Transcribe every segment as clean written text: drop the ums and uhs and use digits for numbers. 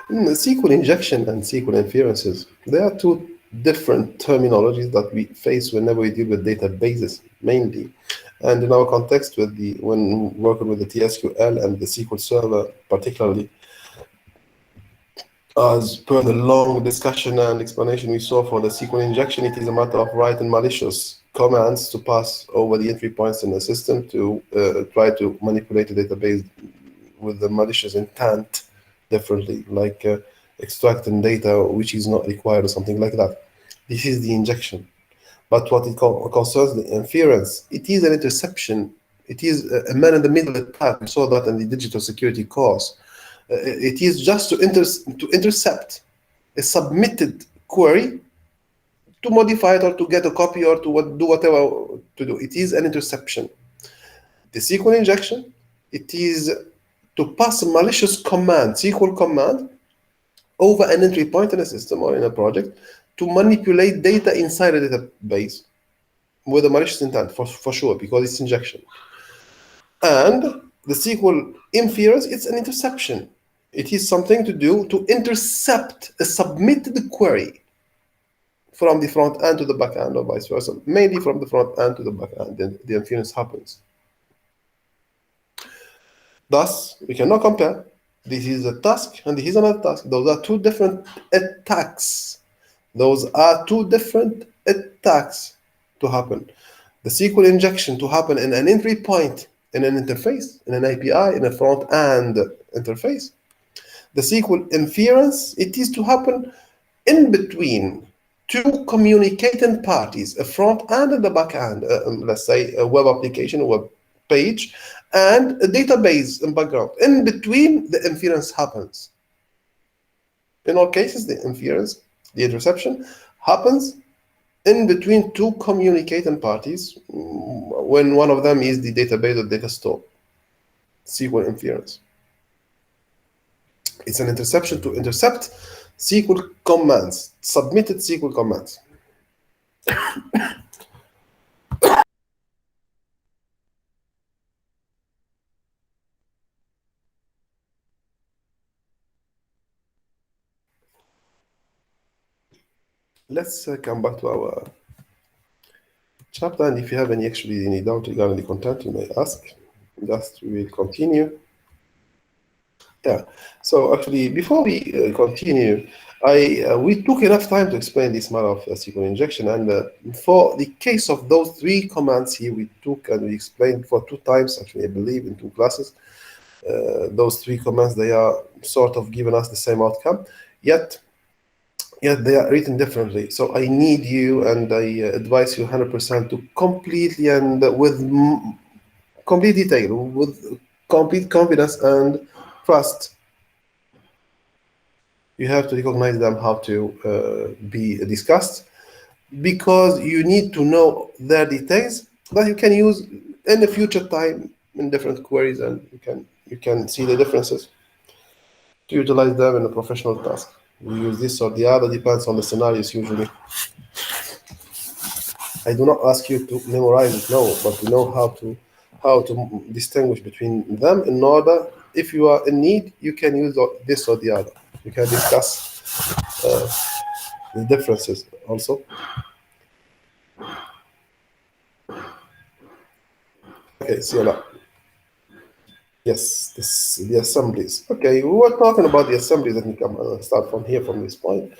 SQL injection and SQL inferences, they are two different terminologies that we face whenever we deal with databases, mainly. And in our context, when working with the TSQL and the SQL Server, particularly, as per the long discussion and explanation we saw for the SQL injection, it is a matter of writing malicious commands to pass over the entry points in the system to try to manipulate the database with the malicious intent differently, like extracting data which is not required or something like that. This is the injection. But what it concerns the inference, it is an interception. It is a man-in-the-middle attack. We saw that in the digital security course. It is just to intercept a submitted query to modify it or to get a copy or to do whatever to do. It is an interception. The SQL injection, it is to pass a malicious command, SQL command, over an entry point in a system or in a project to manipulate data inside a database with a malicious intent, for sure, because it's injection. And the SQL inference, it's an interception. It is something to do to intercept a submitted query from the front end to the back end or vice versa, mainly from the front end to the back end, then the inference happens. Thus, we cannot compare. This is a task and this is another task. Those are two different attacks. Those are two different attacks to happen. The SQL injection to happen in an entry point, in an interface, in an API, in a front-end interface. The SQL inference, it is to happen in between two communicating parties, a front-end and a back-end, let's say a web application, a web page, and a database in background. In between, the inference happens. In all cases, the inference, the interception, happens in between two communicating parties when one of them is the database or data store, SQL inference. It's an interception to intercept SQL commands, submitted SQL commands. Let's come back to our chapter, and if you have any doubt regarding the content, you may ask. Just we will continue. Yeah. So actually, before we continue, we took enough time to explain this matter of SQL injection, and for the case of those three commands here, we took and we explained for 2 times, actually, I believe, in 2 classes. Those 3 commands, they are sort of giving us the same outcome, yet they are written differently. So I need you, and I advise you 100% to completely and with complete detail, with complete confidence and trust. You have to recognize them how to be discussed, because you need to know their details that you can use in the future time in different queries, and you can see the differences to utilize them in a professional task. We use this or the other, depends on the scenarios usually. I do not ask you to memorize it, no, but to know how to distinguish between them in order, if you are in need, you can use this or the other. You can discuss the differences also. Okay, see you now. Yes, the assemblies. Okay, we were talking about the assemblies. Let me start from here, from this point.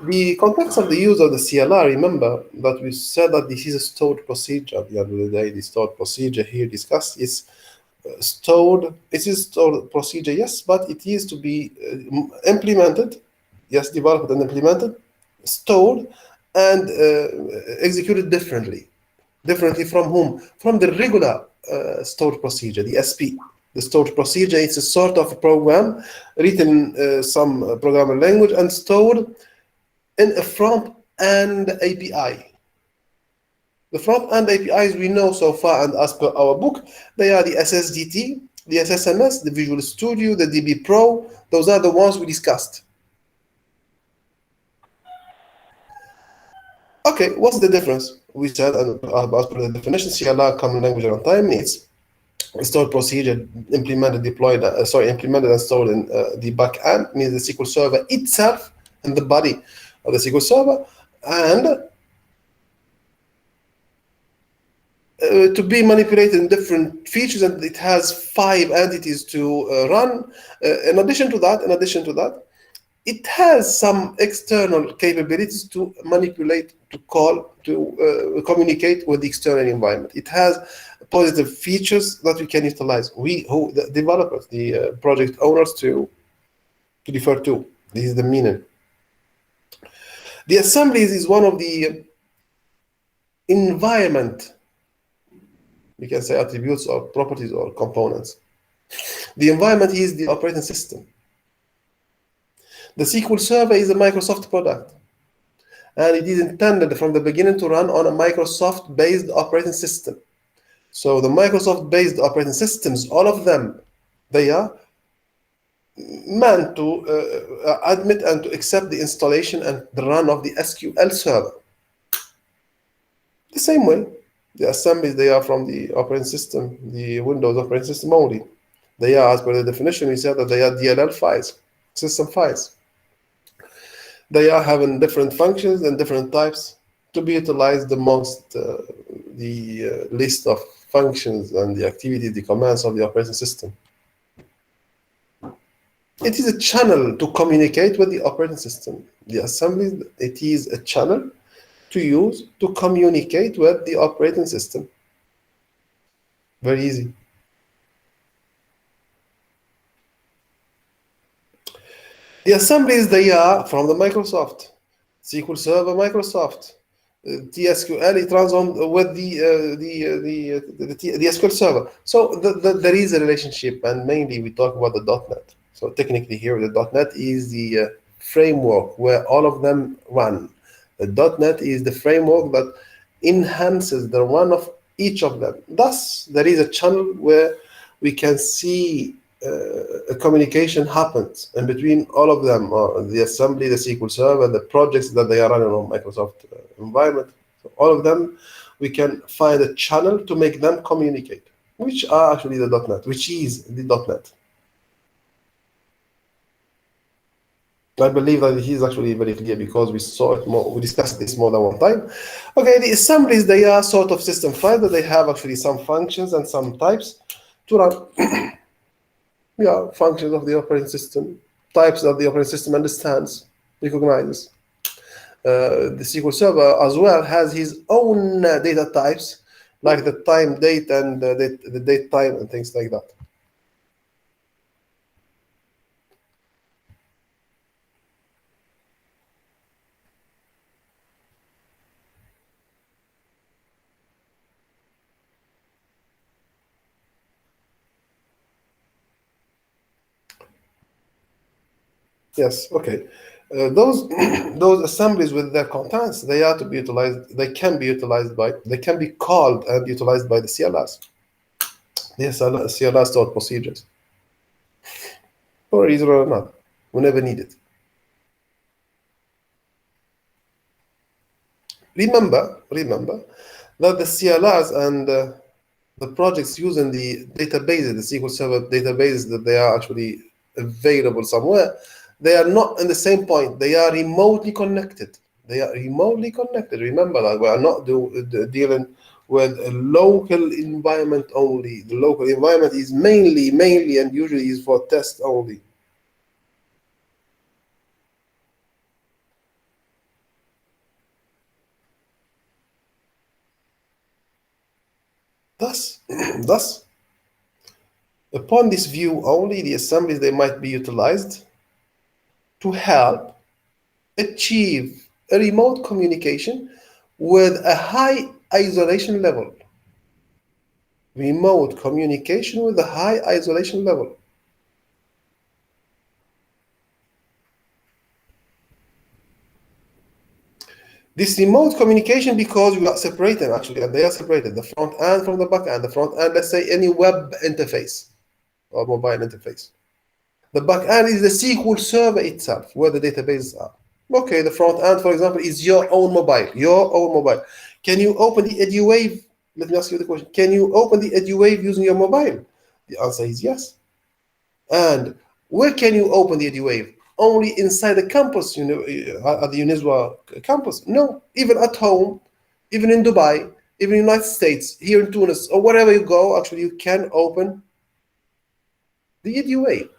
The context of the use of the CLR, remember that we said that this is a stored procedure. At the end of the day, the stored procedure here discussed is stored. It is stored procedure, yes, but it is to be implemented, yes, developed and implemented, stored, and executed differently. Differently from whom? From the regular stored procedure, the SP. The stored procedure is a sort of program written in some programming language and stored in a front-end API. The front-end APIs we know so far, and as per our book, they are the SSDT, the SSMS, the Visual Studio, the DB Pro. Those are the ones we discussed. Okay, what's the difference? We said, and as per the definition, CLR, Common Language Runtime, means stored procedure implemented, implemented and stored in the backend, means the SQL Server itself and the body of the SQL Server, and to be manipulated in different features, and it has 5 entities to run. In addition to that, it has some external capabilities to manipulate, to call, to communicate with the external environment. It has positive features that we can utilize. The developers, the project owners, to refer to. This is the meaning. The assemblies is one of the environment, we can say, attributes or properties or components. The environment is the operating system. The SQL Server is a Microsoft product, and it is intended from the beginning to run on a Microsoft-based operating system. So the Microsoft-based operating systems, all of them, they are meant to admit and to accept the installation and the run of the SQL Server. The same way, the assemblies, they are from the operating system, the Windows operating system only. They are, as per the definition, we said that they are DLL files, system files. They are having different functions and different types to be utilized amongst the list of functions and the activities, the commands of the operating system. It is a channel to communicate with the operating system. The assemblies, it is a channel to use to communicate with the operating system. Very easy. The assemblies, they are from the Microsoft. SQL Server, Microsoft. TSQL, it runs on with the SQL Server. So there is a relationship, and mainly we talk about the .NET. So technically here, the .NET is the framework where all of them run. The .NET is the framework that enhances the run of each of them. Thus, there is a channel where we can see a communication happens in between all of them, the assembly, the SQL Server, the projects that they are running on Microsoft environment. So all of them, we can find a channel to make them communicate, which are actually the .NET, which is the .NET. I believe that it is actually very clear because we saw it more, we discussed this more than one time. Okay, the assemblies, they are sort of system files that they have actually some functions and some types to run. Yeah, functions of the operating system, types that the operating system understands, recognizes. The SQL Server as well has his own data types, like the time, date, and the date time and things like that. Yes, okay. Those assemblies with their contents, they are to be utilized. They can be utilized by. They can be called and utilized by the CLRs. The CLR stored procedures, for a reason or not, whenever needed. Remember that the CLRs and the projects using the databases, the SQL Server databases, that they are actually available somewhere. They are not in the same point. They are remotely connected. They are remotely connected. Remember that we are not dealing with a local environment only. The local environment is mainly and usually is for test only. Thus, upon this view only, the assemblies, they might be utilized to help achieve a remote communication with a high isolation level. Remote communication with a high isolation level. This remote communication, because we are separated actually, and they are separated, the front end from the back end. The front end, let's say any web interface or mobile interface. The back end is the SQL Server itself, where the databases are. Okay, the front end, for example, is your own mobile. Can you open the EduWave Let me ask you the question. Can you open the EduWave using your mobile? The answer is yes. And where can you open the EduWave? Only inside the campus, at the UNISWA campus? No, even at home, even in Dubai, even in the United States, here in Tunis, or wherever you go, actually you can open the EduWave.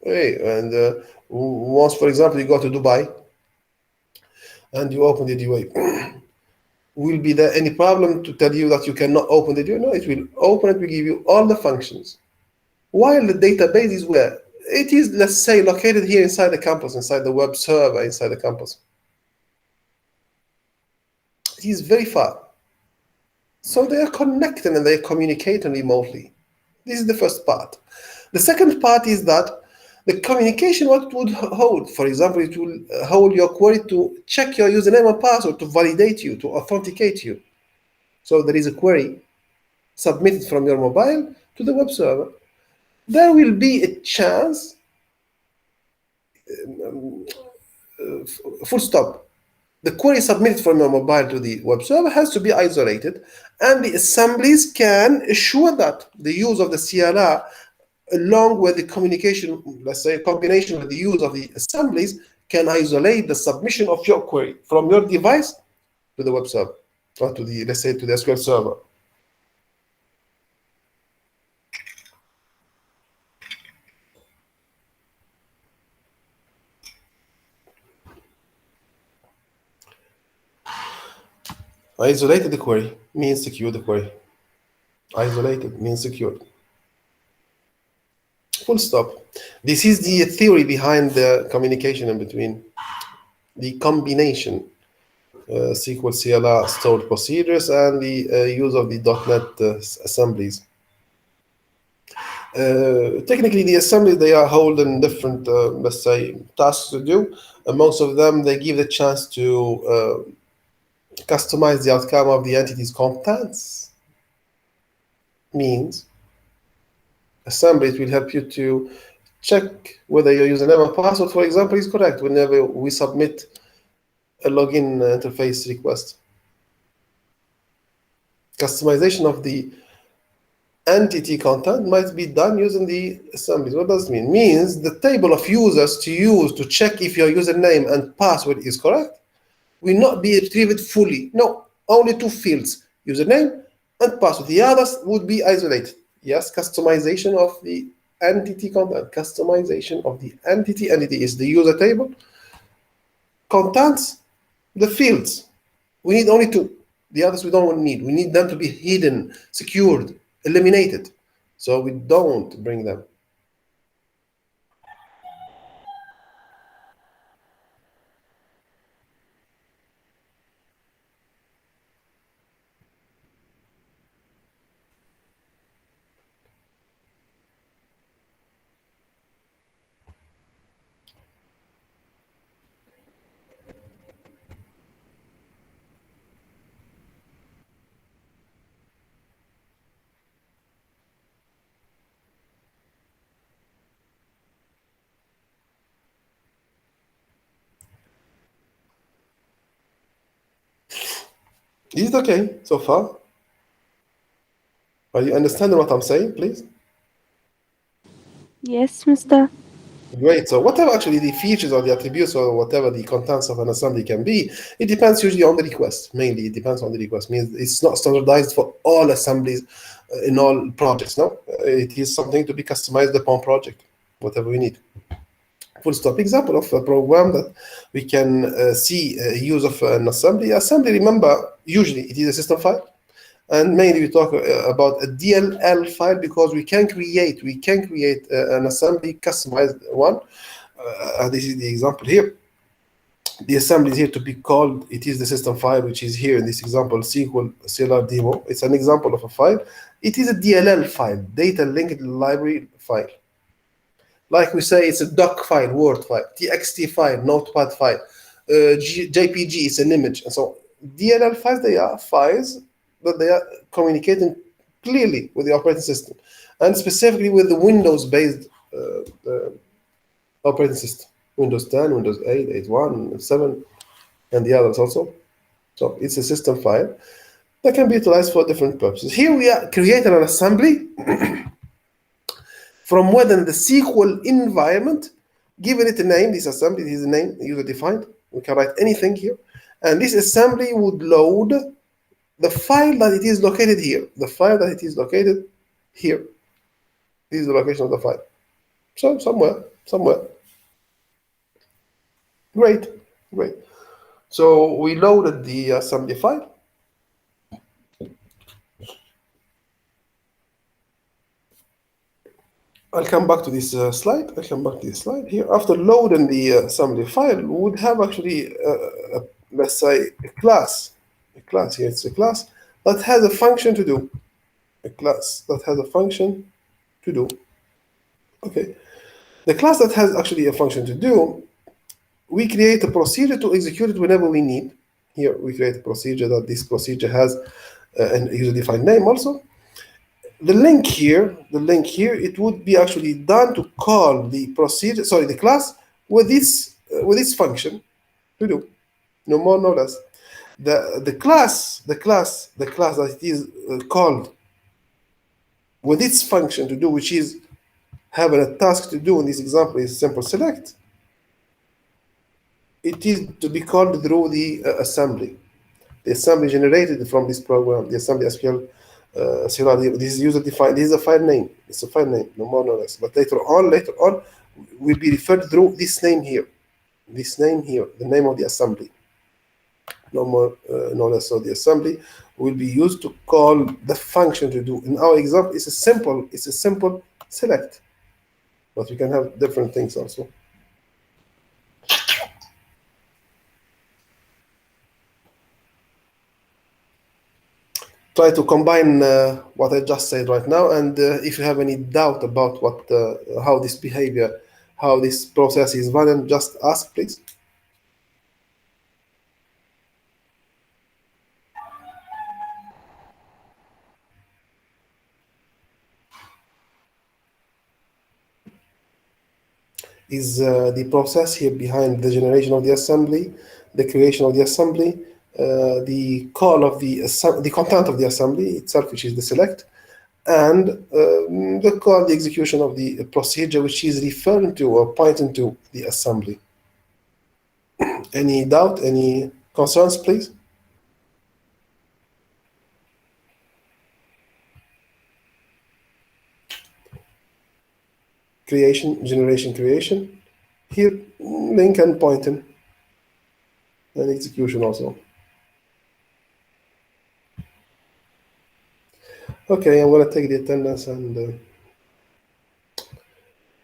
Okay, and once, for example, you go to Dubai and you open the EduWave, will be there any problem to tell you that you cannot open the EduWave? No, it will open, it will give you all the functions. While the database is where? It is, let's say, located here inside the campus, inside the web server, inside the campus. It is very far. So they are connected and they are communicating remotely. This is the first part. The second part is that the communication, what it would hold, for example, it will hold your query to check your username and password, to validate you, to authenticate you. So there is a query submitted from your mobile to the web server. There will be a chance, full stop. The query submitted from your mobile to the web server has to be isolated, and the assemblies can assure that the use of the CLR along with the communication, let's say a combination with the use of the assemblies, can isolate the submission of your query from your device to the web server, or to the, let's say, to the SQL server. Isolated the query means secure the query. Isolated means secured. Full stop. This is the theory behind the communication in between the combination SQL CLR stored procedures and the use of the .NET assemblies. Technically, the assemblies, they are holding different, let's say, tasks to do. Most of them, they give the chance to customize the outcome of the entity's contents. Means assemblies will help you to check whether your username and password, for example, is correct whenever we submit a login interface request. Customization of the entity content might be done using the assemblies. What does it mean? It means the table of users to use to check if your username and password is correct will not be retrieved fully. No, only two fields, username and password. The others would be isolated. Yes, customization of the entity content. Customization of the entity. Entity is the user table. Contents, the fields. We need only two. The others we don't need. We need them to be hidden, secured, eliminated. So we don't bring them. Is it okay so far? Are you understanding what I'm saying, please? Yes, Mr. Great. So whatever actually the features or the attributes or whatever the contents of an assembly can be, it depends usually on the request. Mainly, it depends on the request. Means it's not standardized for all assemblies in all projects. No, it is something to be customized upon project, whatever we need. Full stop. Example of a program that we can see use of an assembly. Assembly, remember, usually it is a system file. And mainly we talk about a DLL file because we can create an assembly customized one. This is the example here. The assembly is here to be called. It is the system file, which is here in this example, SQL CLR demo. It's an example of a file. It is a DLL file, data linked library file. Like we say, it's a doc file, Word file, TXT file, Notepad file, JPG is an image, and so DLL files, they are files that they are communicating clearly with the operating system, and specifically with the Windows-based operating system, Windows 10, Windows 8, 8.1, 7. and the others also. So it's a system file that can be utilized for different purposes. Here we are creating an assembly from within the SQL environment, giving it a name. This assembly is a name, user-defined. We can write anything here. And this assembly would load the file that it is located here. The file that it is located here. This is the location of the file. So somewhere. Great. So we loaded the assembly file. I'll come back to this slide. Here. After loading the assembly file, we would have actually, let's say, a class. Here it's a class that has a function to do. Okay. The class that has actually a function to do, we create a procedure to execute it whenever we need. Here we create a procedure that this procedure has a user-defined name also. The link here, it would be actually done to call the procedure, the class with this function to do, no more, no less. The class that it is called with its function to do, which is having a task to do in this example is simple select. It is to be called through the assembly. The assembly generated from this program, the assembly SQL. This is user-defined. This is a file name. It's a file name, no more, no less. But later on, will be referred through this name here. The name of the assembly. No more, no less. So the assembly will be used to call the function to do. In our example, it's a simple select. But we can have different things also. Try to combine what I just said right now, and if you have any doubt about how this process is run, just ask, please. Is the process here behind the generation of the assembly, the creation of the assembly, the call of the content of the assembly itself, which is the select, and the execution of the procedure, which is referring to or pointing to the assembly. Any doubt, any concerns, please? Generation, creation. Here, link and pointing, and execution also. Okay, I'm going to take the attendance and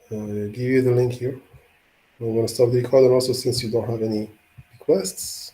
give you the link here. I'm going to stop the recording also since you don't have any requests.